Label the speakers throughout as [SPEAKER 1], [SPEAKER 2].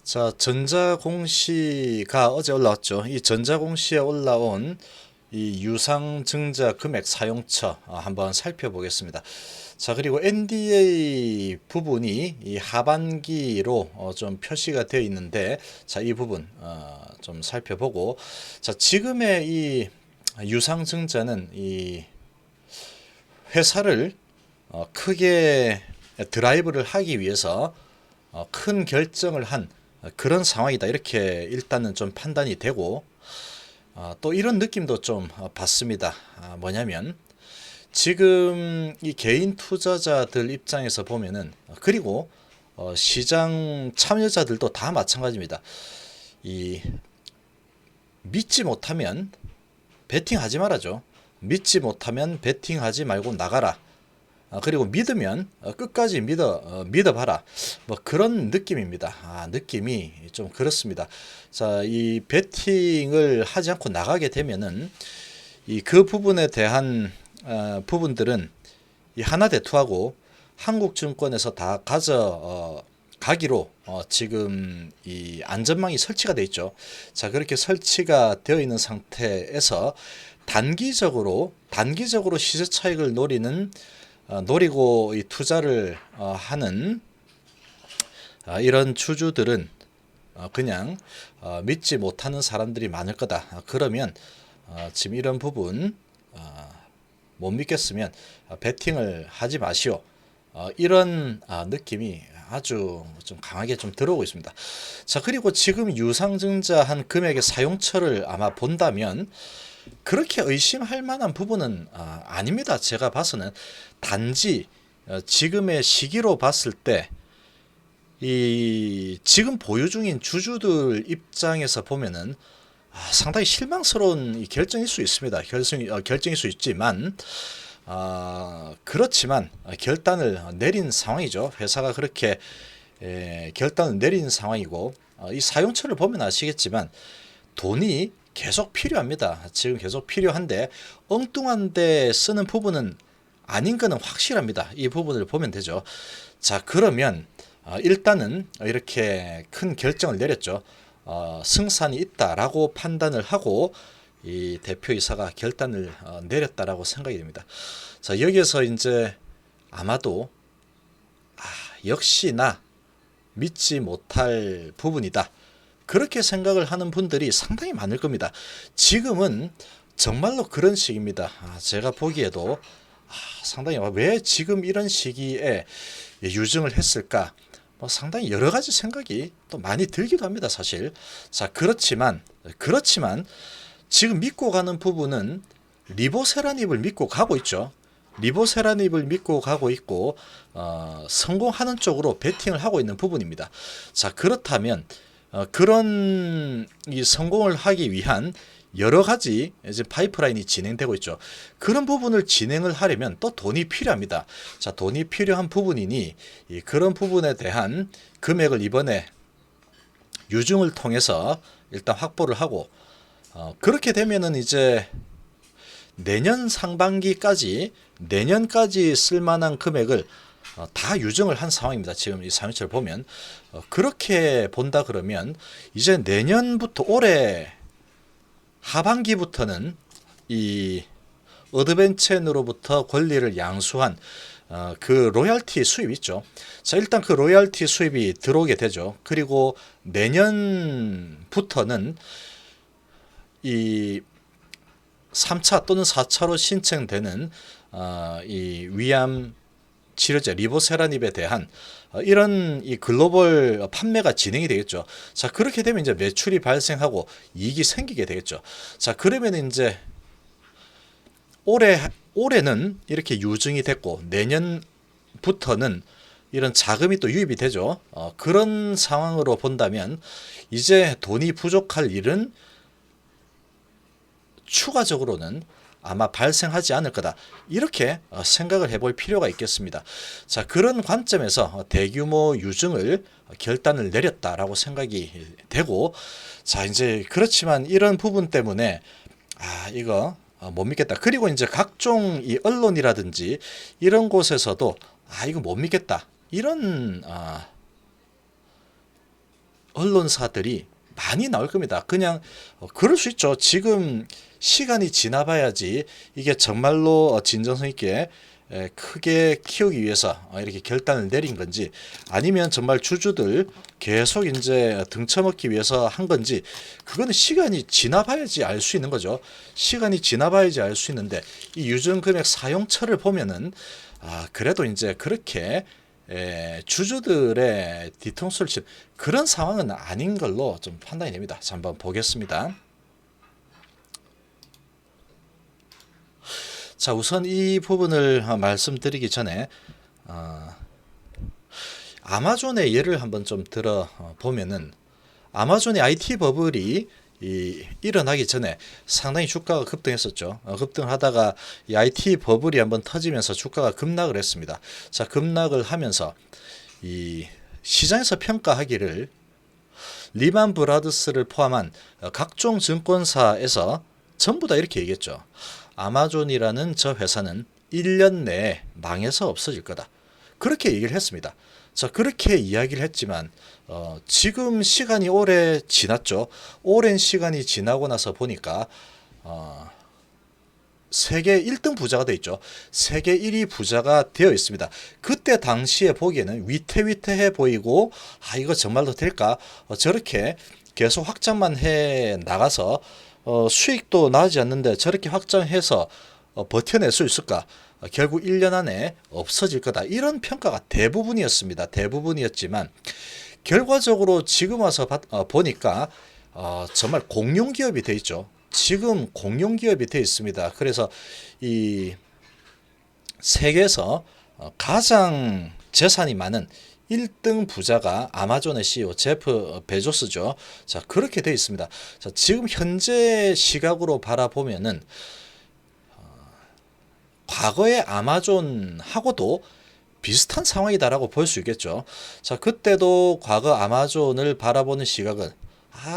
[SPEAKER 1] 자, 전자공시가 어제 올라왔죠. 이 전자공시에 올라온 이 유상증자 금액 사용처 한번 살펴보겠습니다. 자, 그리고 NDA 부분이 이 하반기로 좀 표시가 되어 있는데, 자, 이 부분 좀 살펴보고, 자, 지금의 이 유상증자는 이 회사를 크게 드라이브를 하기 위해서 큰 결정을 한 그런 상황이다, 이렇게 일단은 좀 판단이 되고, 또 이런 느낌도 좀 받습니다. 뭐냐면 지금 이 개인 투자자들 입장에서 보면은, 그리고 시장 참여자들도 다 마찬가지입니다. 이 믿지 못하면 베팅하지 말아죠. 믿지 못하면 베팅하지 말고 나가라. 그리고 믿으면 끝까지 믿어봐라. 뭐 그런 느낌입니다. 느낌이 좀 그렇습니다. 자, 이 베팅을 하지 않고 나가게 되면은 이 그 부분에 대한 부분들은 이 하나대투하고 한국증권에서 다 가기로 지금 이 안전망이 설치가 되어 있죠. 자, 그렇게 설치가 되어 있는 상태에서 단기적으로 시세 차익을 노리고 이 투자를 하는 이런 주주들은 그냥 믿지 못하는 사람들이 많을 거다. 그러면 지금 이런 부분 못 믿겠으면 베팅을 하지 마시오. 이런 느낌이 아주 좀 강하게 좀 들어오고 있습니다. 자, 그리고 지금 유상증자한 금액의 사용처를 아마 본다면 그렇게 의심할 만한 부분은 아닙니다. 제가 봐서는 단지 지금의 시기로 봤을 때 이 지금 보유 중인 주주들 입장에서 보면은 상당히 실망스러운 결정일 수 있습니다. 결정일 수 있지만 그렇지만 결단을 내린 상황이죠. 회사가 그렇게 결단을 내린 상황이고, 이 사용처를 보면 아시겠지만 돈이 계속 필요합니다. 지금 계속 필요한데 엉뚱한데 쓰는 부분은 아닌 거는 확실합니다. 이 부분을 보면 되죠. 자, 그러면 일단은 이렇게 큰 결정을 내렸죠. 승산이 있다라고 판단을 하고 이 대표이사가 결단을 내렸다라고 생각이 됩니다. 자, 여기에서 이제 아마도 역시나 믿지 못할 부분이다, 그렇게 생각을 하는 분들이 상당히 많을 겁니다. 지금은 정말로 그런 시기입니다. 제가 보기에도 상당히 왜 지금 이런 시기에 유증을 했을까, 상당히 여러 가지 생각이 또 많이 들기도 합니다, 사실. 자, 그렇지만 지금 믿고 가는 부분은 리보세라닙을 믿고 가고 있죠. 리보세라닙을 믿고 가고 있고 성공하는 쪽으로 베팅을 하고 있는 부분입니다. 자, 그렇다면 그런 이 성공을 하기 위한 여러 가지 이제 파이프라인이 진행되고 있죠. 그런 부분을 진행을 하려면 또 돈이 필요합니다. 자, 돈이 필요한 부분이니 그런 부분에 대한 금액을 이번에 유증을 통해서 일단 확보를 하고, 그렇게 되면은 이제 내년까지 쓸만한 금액을 다 유증을 한 상황입니다. 지금 이 사용처를 보면 그렇게 본다 그러면 이제 내년부터, 올해 하반기부터는 이 어드벤첸으로부터 권리를 양수한 그 로열티 수입 있죠. 자, 일단 그 로열티 수입이 들어오게 되죠. 그리고 내년부터는 이 3차 또는 4차로 신청되는 이 위암 치료제 리보세라닙에 대한 이런 이 글로벌 판매가 진행이 되겠죠. 자, 그렇게 되면 이제 매출이 발생하고 이익이 생기게 되겠죠. 자, 그러면 이제 올해는 이렇게 유증이 됐고 내년부터는 이런 자금이 또 유입이 되죠. 그런 상황으로 본다면 이제 돈이 부족할 일은 추가적으로는 아마 발생하지 않을 거다, 이렇게 생각을 해볼 필요가 있겠습니다. 자, 그런 관점에서 대규모 유증을 결단을 내렸다라고 생각이 되고, 자, 이제 그렇지만 이런 부분 때문에 이거 못 믿겠다. 그리고 이제 각종 이 언론이라든지 이런 곳에서도 이거 못 믿겠다, 이런 언론사들이 많이 나올 겁니다. 그냥 그럴 수 있죠. 지금 시간이 지나봐야지 이게 정말로 진정성 있게 크게 키우기 위해서 이렇게 결단을 내린 건지, 아니면 정말 주주들 계속 이제 등쳐먹기 위해서 한 건지, 그거는 시간이 지나봐야지 알 수 있는 거죠. 시간이 지나봐야지 알 수 있는데, 이 유증금액 사용처를 보면은 그래도 이제 그렇게 주주들의 뒤통수를 친 그런 상황은 아닌 걸로 좀 판단이 됩니다. 자, 한번 보겠습니다. 자, 우선 이 부분을 말씀드리기 전에 아마존의 예를 한번 좀 들어 보면은, 아마존의 IT 버블이 일어나기 전에 상당히 주가가 급등했었죠. 급등하다가 이 IT 버블이 한번 터지면서 주가가 급락을 했습니다. 자, 급락을 하면서 이 시장에서 평가하기를 리만 브라더스를 포함한 각종 증권사에서 전부 다 이렇게 얘기했죠. 아마존이라는 저 회사는 1년 내에 망해서 없어질 거다. 그렇게 얘기를 했습니다. 자, 그렇게 이야기를 했지만 지금 시간이 오래 지났죠. 오랜 시간이 지나고 나서 보니까 세계 1등 부자가 되어 있죠. 세계 1위 부자가 되어 있습니다. 그때 당시에 보기에는 위태위태해 보이고, 이거 정말로 될까? 저렇게 계속 확장만 해 나가서 수익도 나지 않는데 저렇게 확장해서 버텨낼 수 있을까? 결국 1년 안에 없어질 거다. 이런 평가가 대부분이었습니다. 대부분이었지만 결과적으로 지금 와서 보니까 정말 공룡기업이 돼 있죠. 지금 공룡기업이 돼 있습니다. 그래서 이 세계에서 가장 재산이 많은 1등 부자가 아마존의 CEO 제프 베조스죠. 자, 그렇게 돼 있습니다. 자, 지금 현재 시각으로 바라보면은 과거의 아마존하고도 비슷한 상황이다라고 볼 수 있겠죠. 자, 그때도 과거 아마존을 바라보는 시각은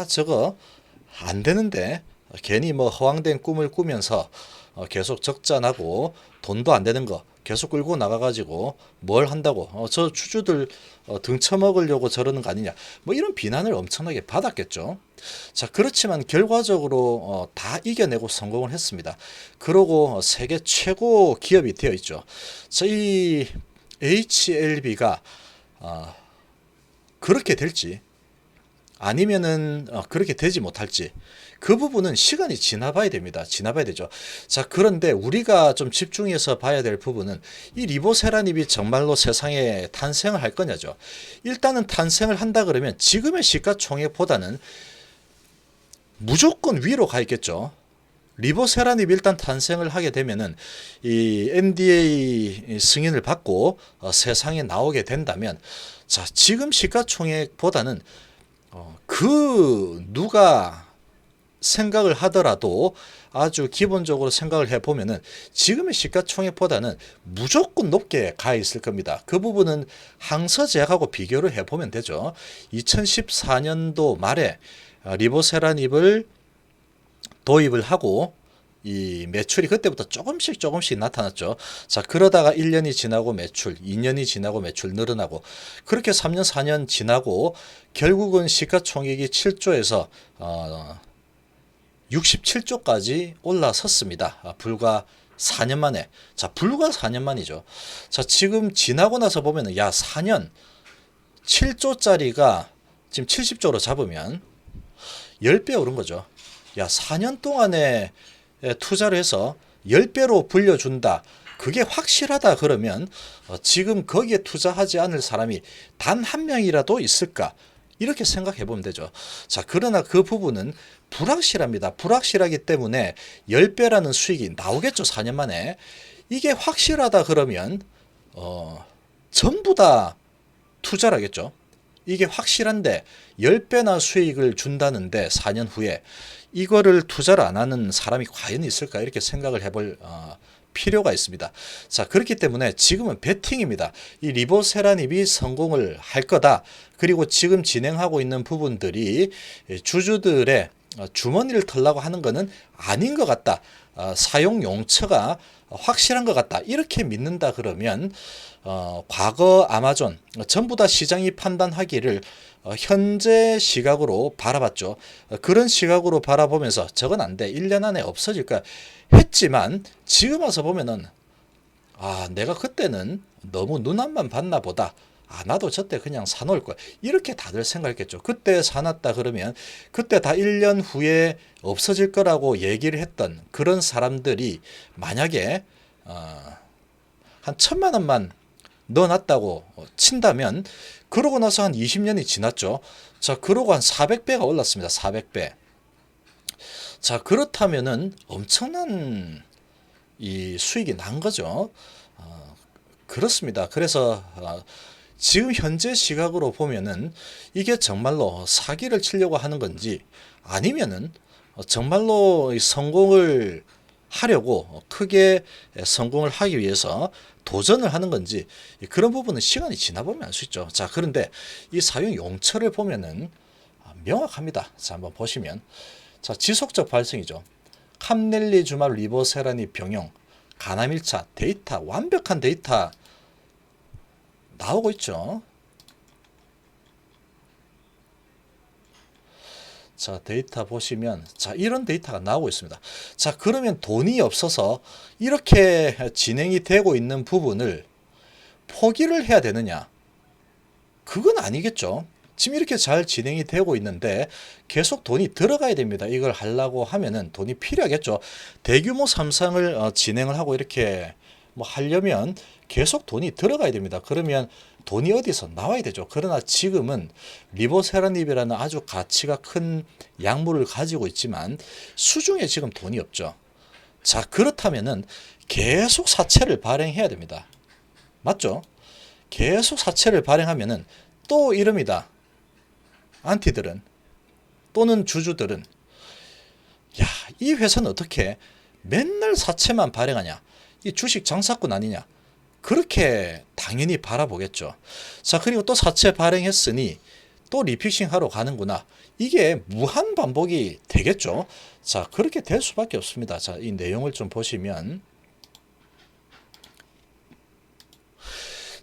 [SPEAKER 1] 저거 안 되는데, 괜히 뭐 허황된 꿈을 꾸면서 계속 적자나고 돈도 안 되는 거 계속 끌고 나가가지고 뭘 한다고 저 주주들 등쳐먹으려고 저러는 거 아니냐, 뭐 이런 비난을 엄청나게 받았겠죠. 자, 그렇지만 결과적으로 다 이겨내고 성공을 했습니다. 그러고 세계 최고 기업이 되어 있죠. 자, 이 HLB가 그렇게 될지 아니면은 그렇게 되지 못할지, 그 부분은 시간이 지나봐야 됩니다. 지나봐야 되죠. 자, 그런데 우리가 좀 집중해서 봐야 될 부분은 이 리보세라닙이 정말로 세상에 탄생을 할 거냐죠. 일단은 탄생을 한다 그러면 지금의 시가총액보다는 무조건 위로 가 있겠죠. 리보세라닙이 일단 탄생을 하게 되면은 이 NDA 승인을 받고 세상에 나오게 된다면, 자, 지금 시가총액보다는 누가 생각을 하더라도 아주 기본적으로 생각을 해보면은 지금의 시가총액보다는 무조건 높게 가 있을 겁니다. 그 부분은 항서제약하고 비교를 해보면 되죠. 2014년도 말에 리보세라닙을 도입을 하고 이 매출이 그때부터 조금씩 나타났죠. 자, 그러다가 1년이 지나고 매출, 2년이 지나고 매출 늘어나고, 그렇게 3년, 4년 지나고 결국은 시가총액이 7조에서 67조까지 올라섰습니다. 불과 4년 만에. 자, 불과 4년 만이죠. 자, 지금 지나고 나서 보면은 4년 7조짜리가 지금 70조로 잡으면 10배 오른 거죠. 4년 동안에 투자를 해서 10배로 불려준다. 그게 확실하다 그러면 지금 거기에 투자하지 않을 사람이 단 한 명이라도 있을까? 이렇게 생각해 보면 되죠. 자, 그러나 그 부분은 불확실합니다. 불확실하기 때문에 10배라는 수익이 나오겠죠. 4년 만에. 이게 확실하다 그러면 전부 다 투자를 하겠죠. 이게 확실한데 10배나 수익을 준다는데 4년 후에 이거를 투자를 안 하는 사람이 과연 있을까? 이렇게 생각을 해볼 필요가 있습니다. 자, 그렇기 때문에 지금은 베팅입니다. 이 리보세라닙이 성공을 할 거다. 그리고 지금 진행하고 있는 부분들이 주주들의 주머니를 털라고 하는 것은 아닌 것 같다. 사용 용처가 확실한 것 같다 이렇게 믿는다 그러면 과거 아마존 전부 다 시장이 판단하기를 현재 시각으로 바라봤죠. 그런 시각으로 바라보면서 저건 안 돼. 1년 안에 없어질 거야. 했지만 지금 와서 보면은 내가 그때는 너무 눈앞만 봤나 보다. 나도 저때 그냥 사놓을 거야. 이렇게 다들 생각했겠죠. 그때 사놨다 그러면 그때 다 1년 후에 없어질 거라고 얘기를 했던 그런 사람들이 만약에 한 1,000만 원만 넣어놨다고 친다면 그러고 나서 한 20년이 지났죠. 자, 그러고 한 400배가 올랐습니다. 400배. 자, 그렇다면은 엄청난 이 수익이 난 거죠. 그렇습니다. 그래서 지금 현재 시각으로 보면은 이게 정말로 사기를 치려고 하는 건지 아니면은 정말로 성공을 하려고 크게 성공을 하기 위해서 도전을 하는 건지 그런 부분은 시간이 지나 보면 알 수 있죠. 자, 그런데 이 사용 용처를 보면은 명확합니다. 자, 한번 보시면 자, 지속적 발생이죠. 캄넬리주말 리보세라니 병용 간암1차 데이터 완벽한 데이터 나오고 있죠. 자, 데이터 보시면 자, 이런 데이터가 나오고 있습니다. 자, 그러면 돈이 없어서 이렇게 진행이 되고 있는 부분을 포기를 해야 되느냐? 그건 아니겠죠. 지금 이렇게 잘 진행이 되고 있는데 계속 돈이 들어가야 됩니다. 이걸 하려고 하면은 돈이 필요하겠죠. 대규모 삼상을 진행을 하고 이렇게 뭐 하려면 계속 돈이 들어가야 됩니다. 그러면 돈이 어디서 나와야 되죠. 그러나 지금은 리보세라닙이라는 아주 가치가 큰 약물을 가지고 있지만 수중에 지금 돈이 없죠. 자, 그렇다면은 계속 사채를 발행해야 됩니다. 맞죠? 계속 사채를 발행하면은 또 이럽니다. 안티들은 또는 주주들은 이 회사는 어떻게 맨날 사채만 발행하냐? 이 주식 장사꾼 아니냐? 그렇게 당연히 바라보겠죠. 자, 그리고 또 사채 발행했으니 또 리픽싱 하러 가는구나. 이게 무한 반복이 되겠죠. 자, 그렇게 될 수밖에 없습니다. 자, 이 내용을 좀 보시면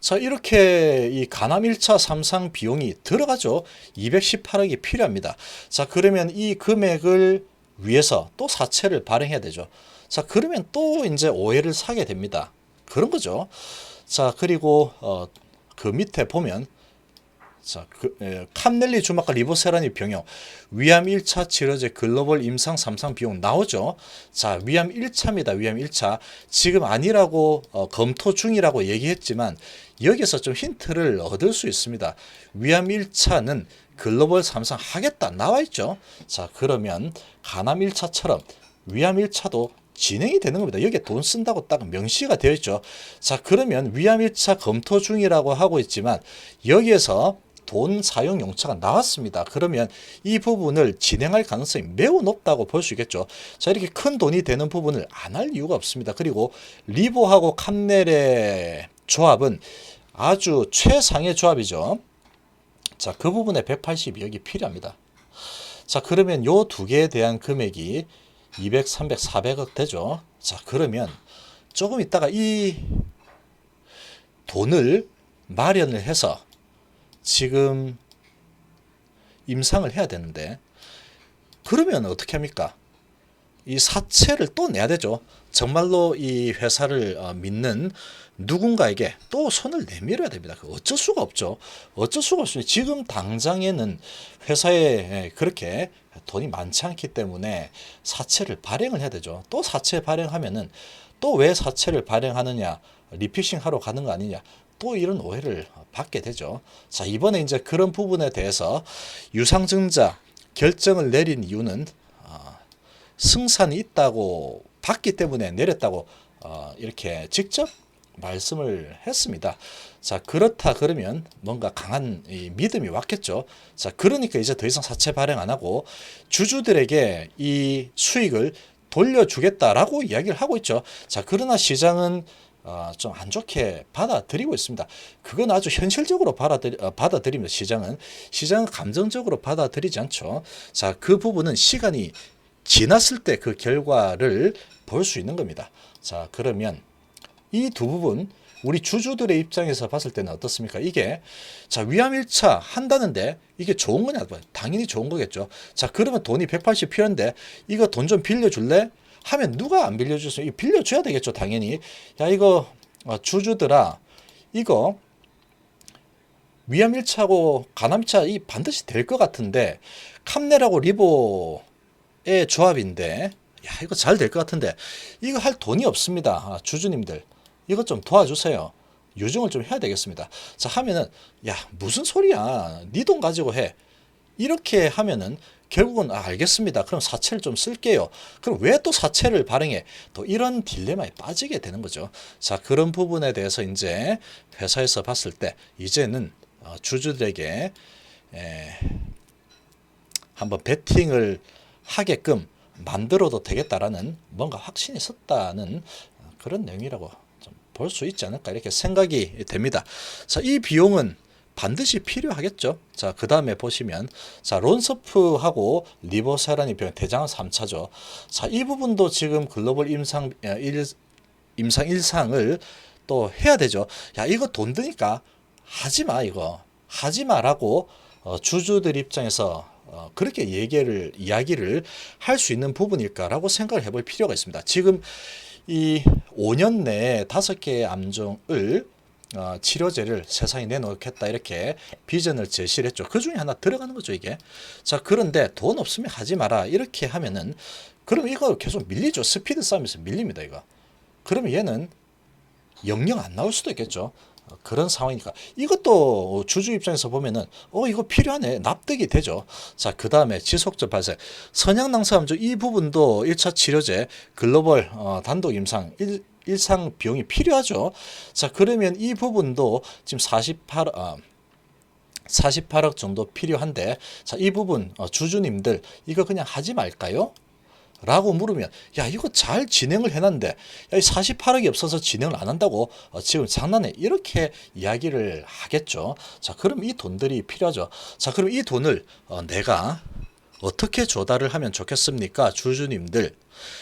[SPEAKER 1] 자, 이렇게 이 간암 1차 삼상 비용이 들어가죠. 218억이 필요합니다. 자, 그러면 이 금액을 위해서 또 사채를 발행해야 되죠. 자, 그러면 또 이제 오해를 사게 됩니다. 그런 거죠. 자, 그리고 그 밑에 보면 자, 캄넬리 주막과 리보세라니 병용 위암 1차 치료제 글로벌 임상 3상 비용 나오죠. 자, 위암 1차입니다. 위암 1차. 지금 아니라고 검토 중이라고 얘기했지만 여기서 좀 힌트를 얻을 수 있습니다. 위암 1차는 글로벌 3상 하겠다 나와 있죠. 자, 그러면 간암 1차처럼 위암 1차도 진행이 되는 겁니다. 여기에 돈 쓴다고 딱 명시가 되어 있죠. 자, 그러면 위암 1차 검토 중이라고 하고 있지만 여기에서 돈 사용 용처가 나왔습니다. 그러면 이 부분을 진행할 가능성이 매우 높다고 볼 수 있겠죠. 자, 이렇게 큰 돈이 되는 부분을 안 할 이유가 없습니다. 그리고 리보하고 캄넬의 조합은 아주 최상의 조합이죠. 자, 그 부분에 182억이 필요합니다. 자, 그러면 요 두 개에 대한 금액이 200, 300, 400억 되죠. 자, 그러면 조금 있다가 이 돈을 마련을 해서 지금 임상을 해야 되는데 그러면 어떻게 합니까? 이 사채를 또 내야 되죠. 정말로 이 회사를 믿는 누군가에게 또 손을 내밀어야 됩니다. 어쩔 수가 없죠. 어쩔 수가 없습니다. 지금 당장에는 회사에 그렇게 돈이 많지 않기 때문에 사채를 발행을 해야 되죠. 또 사채 발행하면은 또 왜 사채를 발행하느냐? 리피싱 하러 가는 거 아니냐? 또 이런 오해를 받게 되죠. 자, 이번에 이제 그런 부분에 대해서 유상증자 결정을 내린 이유는 승산이 있다고 봤기 때문에 내렸다고 이렇게 직접 말씀을 했습니다. 자, 그렇다 그러면 뭔가 강한 믿음이 왔겠죠. 자, 그러니까 이제 더 이상 사채 발행 안 하고 주주들에게 이 수익을 돌려주겠다라고 이야기를 하고 있죠. 자, 그러나 시장은 좀 안 좋게 받아들이고 있습니다. 그건 아주 현실적으로 받아들입니다. 시장은 감정적으로 받아들이지 않죠. 자, 그 부분은 시간이 지났을 때 그 결과를 볼 수 있는 겁니다. 자, 그러면 이 두 부분 우리 주주들의 입장에서 봤을 때는 어떻습니까? 이게 자, 위암 1차 한다는데 이게 좋은 거냐? 당연히 좋은 거겠죠. 자, 그러면 돈이 180 필요한데 이거 돈 좀 빌려줄래? 하면 누가 안 빌려주세요? 이 빌려줘야 되겠죠, 당연히. 야, 이거 주주들아, 이거 위암 1차고 간암 2차 이 반드시 될 것 같은데 캄넬하고 리보의 조합인데 야, 이거 잘 될 것 같은데 이거 할 돈이 없습니다. 주주님들 이것 좀 도와주세요. 유증을 좀 해야 되겠습니다. 자, 하면은 야, 무슨 소리야, 네 돈 가지고 해, 이렇게 하면은 결국은 알겠습니다, 그럼 사채를 좀 쓸게요. 그럼 왜 또 사채를 발행해? 또 이런 딜레마에 빠지게 되는 거죠. 자, 그런 부분에 대해서 이제 회사에서 봤을 때 이제는 주주들에게 한번 베팅을 하게끔 만들어도 되겠다라는 뭔가 확신이 섰다는 그런 내용이라고 볼 수 있지 않을까 이렇게 생각이 됩니다. 자, 이 비용은 반드시 필요하겠죠. 자, 그 다음에 보시면 자, 론서프하고 리보세라니 병 대장암 3차죠. 자, 이 부분도 지금 글로벌 임상 1상을 또 해야 되죠. 야, 이거 돈 드니까 하지마, 이거 하지마라고 주주들 입장에서 그렇게 이야기를 할 수 있는 부분일까라고 생각을 해볼 필요가 있습니다. 지금 이 5년 내에 5개의 암종을 치료제를 세상에 내놓겠다 이렇게 비전을 제시를 했죠. 그 중에 하나 들어가는 거죠, 이게. 자, 그런데 돈 없으면 하지 마라 이렇게 하면은 그럼 이거 계속 밀리죠. 스피드 싸움에서 밀립니다, 이거. 그러면 얘는 영영 안 나올 수도 있겠죠. 그런 상황이니까 이것도 주주 입장에서 보면은 이거 필요하네, 납득이 되죠. 자, 그 다음에 지속적 발생 선양낭사암주 이 부분도 1차 치료제 글로벌 단독 임상 일상 비용이 필요하죠. 자, 그러면 이 부분도 지금 48억 정도 필요한데 자, 이 부분 주주님들 이거 그냥 하지 말까요? 라고 물으면 야, 이거 잘 진행을 해놨는데 야, 48억이 없어서 진행을 안 한다고 지금 장난해, 이렇게 이야기를 하겠죠. 자, 그럼 이 돈들이 필요하죠. 자, 그럼 이 돈을 내가 어떻게 조달을 하면 좋겠습니까, 주주님들?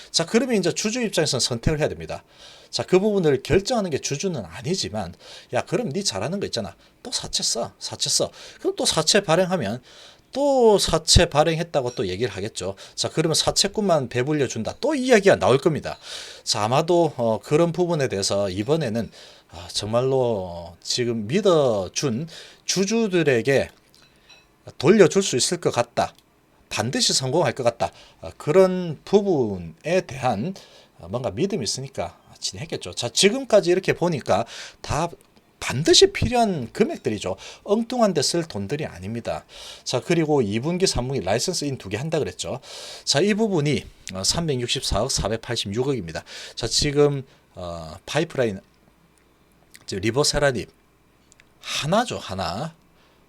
[SPEAKER 1] 자, 그러면 이제 주주 입장에서는 선택을 해야 됩니다. 자, 그 부분을 결정하는 게 주주는 아니지만 야, 그럼 네 잘하는 거 있잖아, 또 사채 써. 그럼 또 사채 발행하면 또 사채 발행했다고 또 얘기를 하겠죠. 자, 그러면 사채꾼만 배불려 준다, 또 이야기가 나올 겁니다. 자, 아마도 그런 부분에 대해서 이번에는 정말로 지금 믿어준 주주들에게 돌려줄 수 있을 것 같다, 반드시 성공할 것 같다, 그런 부분에 대한 뭔가 믿음이 있으니까 진행했겠죠. 자, 지금까지 이렇게 보니까 다 반드시 필요한 금액들이죠. 엉뚱한 데 쓸 돈들이 아닙니다. 자, 그리고 2분기, 3분기 라이선스인 2개 한다 그랬죠. 자, 이 부분이 364억, 486억입니다. 자, 지금 파이프라인 리보세라닙 하나죠, 하나.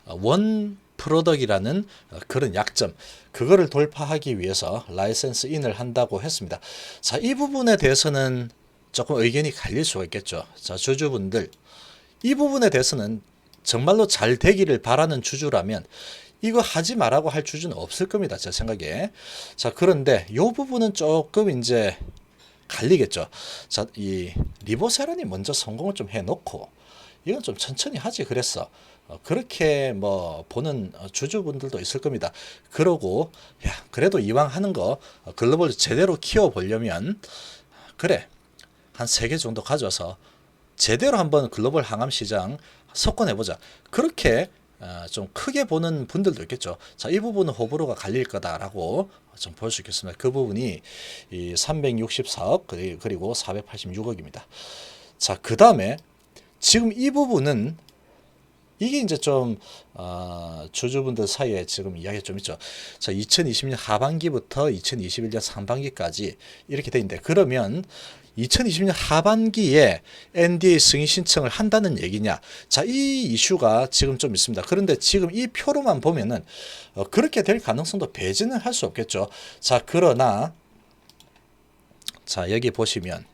[SPEAKER 1] 원 프로덕이라는 그런 약점, 그거를 돌파하기 위해서 라이선스 인을 한다고 했습니다. 자, 이 부분에 대해서는 조금 의견이 갈릴 수가 있겠죠. 자, 주주분들 이 부분에 대해서는 정말로 잘 되기를 바라는 주주라면 이거 하지 말라고 할 주주는 없을 겁니다, 제 생각에. 자, 그런데 이 부분은 조금 이제 갈리겠죠. 자, 이 리보세란이 먼저 성공을 좀 해놓고 이건 좀 천천히 하지 그랬어, 그렇게 뭐 보는 주주분들도 있을 겁니다. 그러고 야, 그래도 이왕 하는 거 글로벌 제대로 키워 보려면 그래, 한 3개 정도 가져서 제대로 한번 글로벌 항암 시장 석권해보자, 그렇게 좀 크게 보는 분들도 있겠죠. 자, 이 부분은 호불호가 갈릴 거다라고 좀 볼 수 있겠습니다. 그 부분이 이 364억 그리고 486억입니다. 자, 그 다음에 지금 이 부분은 이게 이제 좀 주주분들 사이에 지금 이야기가 좀 있죠. 자, 2020년 하반기부터 2021년 상반기까지 이렇게 돼 있는데 그러면 2020년 하반기에 NDA 승인 신청을 한다는 얘기냐? 자, 이 이슈가 지금 좀 있습니다. 그런데 지금 이 표로만 보면은 그렇게 될 가능성도 배제는 할 수 없겠죠. 자, 그러나 자, 여기 보시면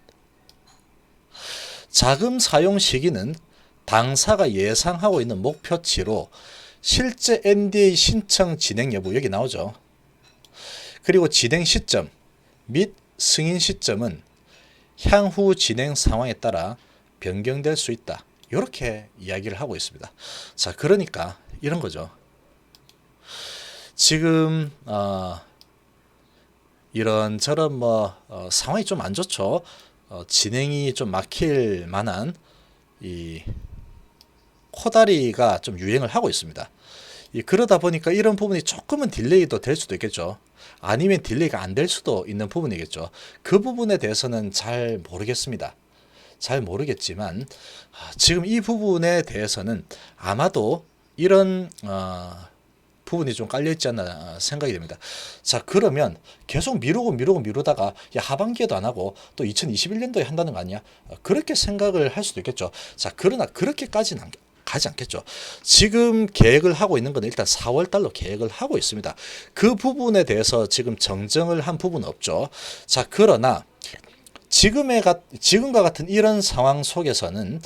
[SPEAKER 1] 자금 사용 시기는 당사가 예상하고 있는 목표치로 실제 NDA 신청 진행 여부 여기 나오죠. 그리고 진행 시점 및 승인 시점은 향후 진행 상황에 따라 변경될 수 있다. 이렇게 이야기를 하고 있습니다. 자, 그러니까 이런 거죠. 지금 이런저런 상황이 좀 안 좋죠. 진행이 좀 막힐 만한 이 코다리가 좀 유행을 하고 있습니다. 그러다 보니까 이런 부분이 조금은 딜레이도 될 수도 있겠죠. 아니면 딜레이가 안 될 수도 있는 부분이겠죠. 그 부분에 대해서는 잘 모르겠습니다. 잘 모르겠지만 지금 이 부분에 대해서는 아마도 이런 부분이 좀 깔려있지 않나 생각이 됩니다. 자, 그러면 계속 미루다가 야, 하반기에도 안 하고 또 2021년도에 한다는 거 아니야? 그렇게 생각을 할 수도 있겠죠. 자, 그러나 그렇게까지는 가지 않겠죠. 지금 계획을 하고 있는 건 일단 4월 달로 계획을 하고 있습니다. 그 부분에 대해서 지금 정정을 한 부분은 없죠. 자, 그러나 지금과 같은 이런 상황 속에서는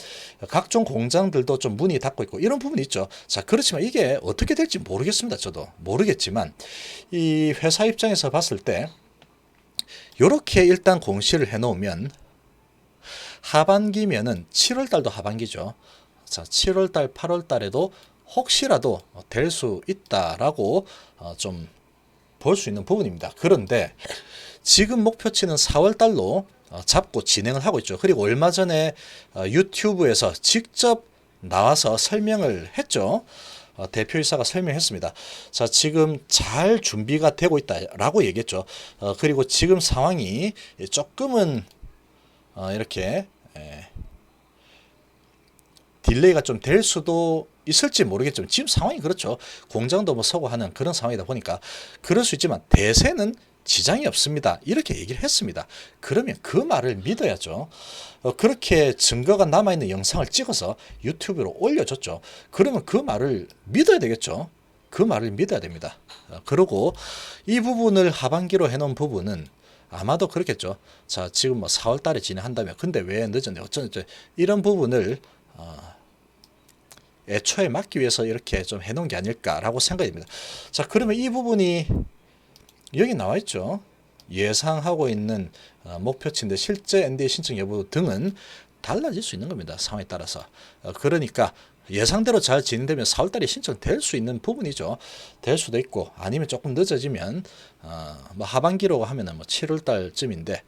[SPEAKER 1] 각종 공장들도 좀 문이 닫고 있고 이런 부분이 있죠. 자, 그렇지만 이게 어떻게 될지 모르겠습니다. 저도 모르겠지만 이 회사 입장에서 봤을 때 이렇게 일단 공시를 해놓으면 하반기면은 7월 달도 하반기죠. 자, 7월 달, 8월 달에도 혹시라도 될 수 있다라고 좀 볼 수 있는 부분입니다. 그런데 지금 목표치는 4월 달로 잡고 진행을 하고 있죠. 그리고 얼마 전에 유튜브에서 직접 나와서 설명을 했죠. 대표이사가 설명했습니다. 자, 지금 잘 준비가 되고 있다라고 얘기했죠. 그리고 지금 상황이 조금은 이렇게 딜레이가 좀 될 수도 있을지 모르겠지만 지금 상황이 그렇죠. 공장도 뭐 서고 하는 그런 상황이다 보니까 그럴 수 있지만 대세는 지장이 없습니다. 이렇게 얘기를 했습니다. 그러면 그 말을 믿어야죠. 그렇게 증거가 남아있는 영상을 찍어서 유튜브로 올려줬죠. 그러면 그 말을 믿어야 되겠죠. 그 말을 믿어야 됩니다. 그리고 이 부분을 하반기로 해놓은 부분은 아마도 그렇겠죠. 자, 지금 뭐 4월 달에 진행한다면 근데 왜 늦었냐 어쩌냐 이런 부분을 애초에 막기 위해서 이렇게 좀 해놓은 게 아닐까라고 생각이 듭니다. 자, 그러면 이 부분이 여기 나와 있죠. 예상하고 있는 목표치인데 실제 NDA 신청 여부 등은 달라질 수 있는 겁니다. 상황에 따라서. 그러니까 예상대로 잘 진행되면 4월달에 신청될 수 있는 부분이죠. 될 수도 있고 아니면 조금 늦어지면 뭐 하반기로 하면은 뭐 7월달쯤인데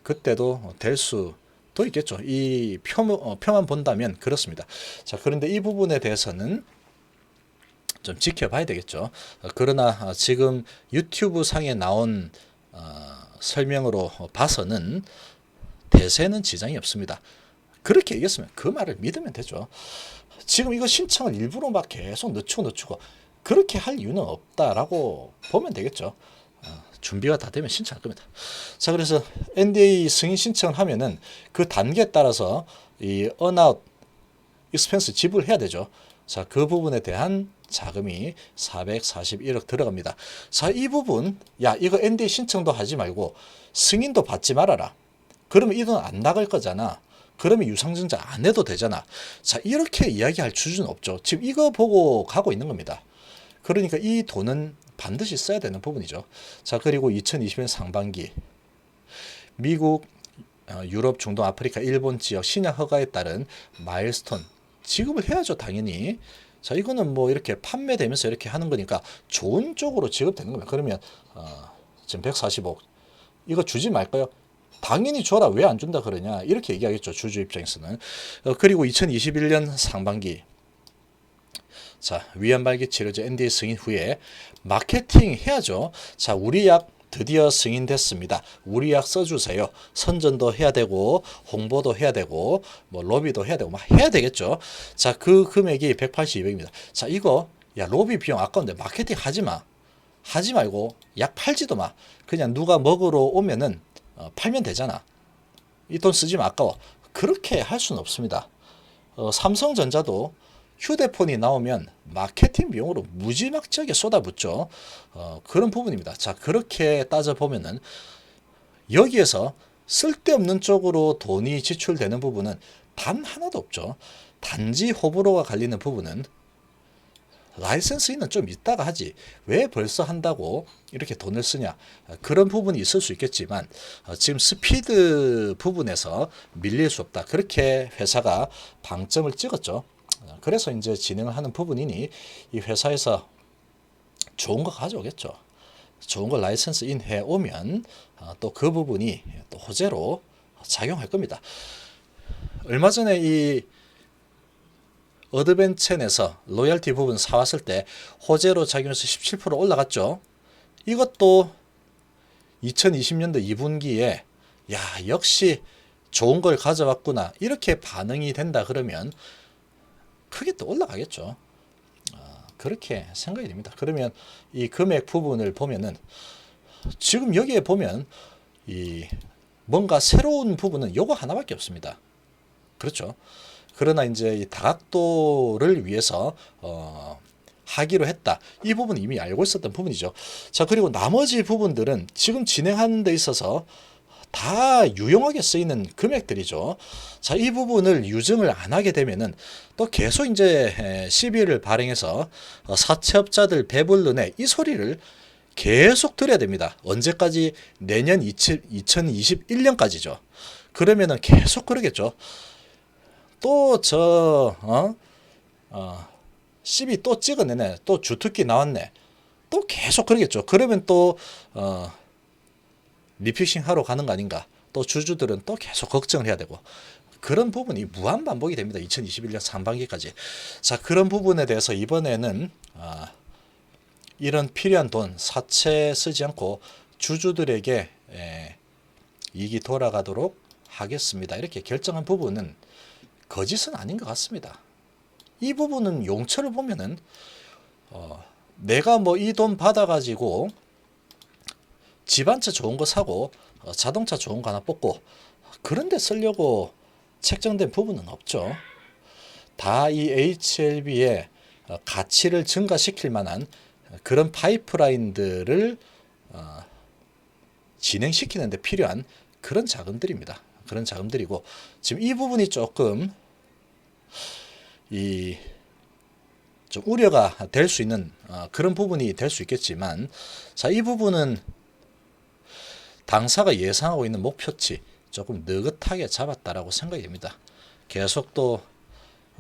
[SPEAKER 1] 그때도 될 수도 있겠죠. 이 표만 본다면 그렇습니다. 자, 그런데 이 부분에 대해서는 좀 지켜봐야 되겠죠. 그러나 지금 유튜브 상에 나온 설명으로 봐서는 대세는 지장이 없습니다. 그렇게 얘기했으면 그 말을 믿으면 되죠. 지금 이거 신청을 일부러 막 계속 늦추고 그렇게 할 이유는 없다라고 보면 되겠죠. 준비가 다 되면 신청할 겁니다. 자, 그래서 NDA 승인 신청을 하면은 그 단계에 따라서 이 earnout expense 지불해야 되죠. 자, 그 부분에 대한 자금이 441억 들어갑니다. 자, 이 부분, 야, 이거 NDA 신청도 하지 말고 승인도 받지 말아라. 그러면 이 돈 안 나갈 거잖아. 그러면 유상증자 안 해도 되잖아. 자, 이렇게 이야기할 수준은 없죠. 지금 이거 보고 가고 있는 겁니다. 그러니까 이 돈은 반드시 써야 되는 부분이죠. 자, 그리고 2020년 상반기 미국, 유럽, 중동, 아프리카, 일본 지역 신약 허가에 따른 마일스톤 지급을 해야죠, 당연히. 자, 이거는 뭐 이렇게 판매되면서 이렇게 하는 거니까 좋은 쪽으로 지급되는 겁니다. 그러면 지금 145억 이거 주지 말까요? 당연히 줘라. 왜 안 준다 그러냐 이렇게 얘기하겠죠, 주주 입장에서는. 그리고 2021년 상반기 자, 위암발기 치료제 NDA 승인 후에 마케팅 해야죠. 자, 우리 약 드디어 승인됐습니다. 우리 약 써주세요. 선전도 해야 되고 홍보도 해야 되고 뭐 로비도 해야 되고 막 해야 되겠죠. 자, 그 금액이 182억입니다. 자, 이거 야, 로비 비용 아까운데 마케팅 하지 마. 하지 말고 약 팔지도 마. 그냥 누가 먹으러 오면은 팔면 되잖아. 이 돈 쓰지 마. 아까워. 그렇게 할 수는 없습니다. 삼성전자도 휴대폰이 나오면 마케팅 비용으로 무지막지하게 쏟아붓죠. 그런 부분입니다. 자, 그렇게 따져보면은 여기에서 쓸데없는 쪽으로 돈이 지출되는 부분은 단 하나도 없죠. 단지 호불호가 갈리는 부분은 라이센스는 좀 이따가 하지 왜 벌써 한다고 이렇게 돈을 쓰냐, 그런 부분이 있을 수 있겠지만 지금 스피드 부분에서 밀릴 수 없다, 그렇게 회사가 방점을 찍었죠. 그래서 이제 진행을 하는 부분이니 이 회사에서 좋은 거 가져오겠죠. 좋은 거 라이센스 인 해 오면 또 그 부분이 또 호재로 작용할 겁니다. 얼마 전에 이 어드벤첸에서 로열티 부분 사왔을 때 호재로 작용해서 17% 올라갔죠. 이것도 2020년도 2분기에 야 역시 좋은 걸 가져왔구나 이렇게 반응이 된다 그러면 크게 또 올라가겠죠. 그렇게 생각이 됩니다. 그러면 이 금액 부분을 보면은 지금 여기에 보면 이 뭔가 새로운 부분은 요거 하나밖에 없습니다. 그렇죠. 그러나 이제 이 다각도를 위해서 하기로 했다. 이 부분 이미 알고 있었던 부분이죠. 자, 그리고 나머지 부분들은 지금 진행하는 데 있어서 다 유용하게 쓰이는 금액들이죠. 자, 이 부분을 유증을 안 하게 되면은 또 계속 이제 시비를 발행해서 사채업자들 배불러내 이 소리를 계속 들어야 됩니다. 언제까지? 내년 2021년까지죠. 그러면은 계속 그러겠죠. 또 시비 또 찍어내네. 또 주특기 나왔네. 또 계속 그러겠죠. 그러면 또 리픽싱 하러 가는 거 아닌가. 또 주주들은 또 계속 걱정을 해야 되고. 그런 부분이 무한 반복이 됩니다. 2021년 상반기까지. 자, 그런 부분에 대해서 이번에는 이런 필요한 돈 사채 쓰지 않고 주주들에게 이익이 돌아가도록 하겠습니다. 이렇게 결정한 부분은 거짓은 아닌 것 같습니다. 이 부분은 용처를 보면은 내가 뭐 이 돈 받아가지고 집 한 채 좋은 거 사고 자동차 좋은 거 하나 뽑고 그런 데 쓰려고 책정된 부분은 없죠. 다 이 HLB의 가치를 증가시킬 만한 그런 파이프라인들을 진행시키는 데 필요한 그런 자금들입니다. 그런 자금들이고 지금 이 부분이 조금 좀 우려가 될 수 있는 그런 부분이 될 수 있겠지만, 자, 이 부분은 당사가 예상하고 있는 목표치 조금 느긋하게 잡았다라고 생각이 됩니다. 계속 또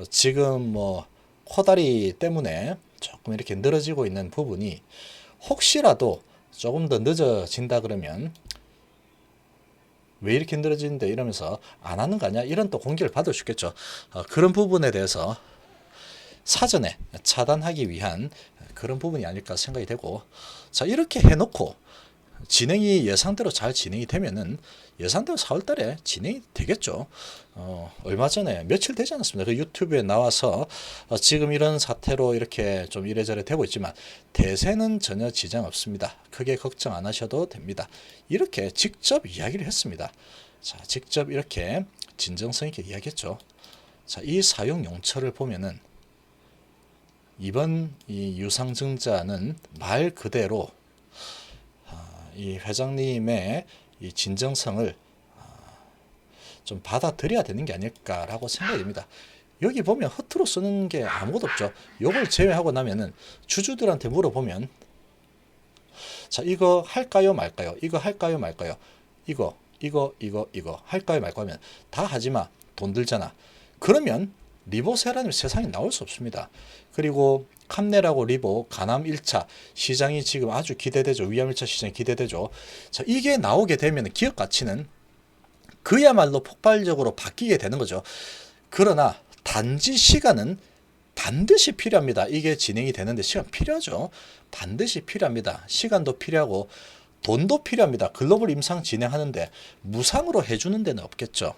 [SPEAKER 1] 지금 뭐 코다리 때문에 조금 이렇게 늘어지고 있는 부분이 혹시라도 조금 더 늦어진다 그러면 왜 이렇게 늘어지는데 이러면서 안 하는 거 아니야? 이런 또 공격을 받을 수 있겠죠. 그런 부분에 대해서 사전에 차단하기 위한 그런 부분이 아닐까 생각이 되고, 자, 이렇게 해놓고 진행이 예상대로 잘 진행이 되면은 예상대로 4월달에 진행이 되겠죠. 얼마 전에 며칠 되지 않았습니다. 그 유튜브에 나와서 지금 이런 사태로 이렇게 좀 이래저래 되고 있지만 대세는 전혀 지장 없습니다. 크게 걱정 안 하셔도 됩니다. 이렇게 직접 이야기를 했습니다. 자, 직접 이렇게 진정성 있게 이야기했죠. 자, 이 사용 용처를 보면은 이번 이 유상증자는 말 그대로 이 회장님의 이 진정성을 좀 받아들여야 되는 게 아닐까라고 생각이 듭니다. 여기 보면 허투루 쓰는 게 아무것도 없죠. 요걸 제외하고 나면은 주주들한테 물어보면 자, 이거 할까요 말까요? 이거 할까요 말까요? 이거 할까요 말까요 하면 다 하지마. 돈 들잖아. 그러면 리보세라는 세상에 나올 수 없습니다. 그리고 캄네라고 리보 가남 1차 시장이 지금 아주 기대되죠. 위암 1차 시장이 기대되죠. 자, 이게 나오게 되면 기업 가치는 그야말로 폭발적으로 바뀌게 되는 거죠. 그러나 단지 시간은 반드시 필요합니다. 이게 진행이 되는데 시간 필요하죠. 반드시 필요합니다. 시간도 필요하고 돈도 필요합니다. 글로벌 임상 진행하는데 무상으로 해주는 데는 없겠죠.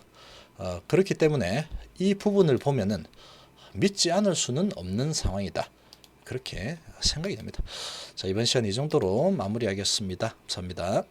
[SPEAKER 1] 그렇기 때문에 이 부분을 보면은 믿지 않을 수는 없는 상황이다. 그렇게 생각이 됩니다. 자, 이번 시간 이 정도로 마무리하겠습니다. 감사합니다.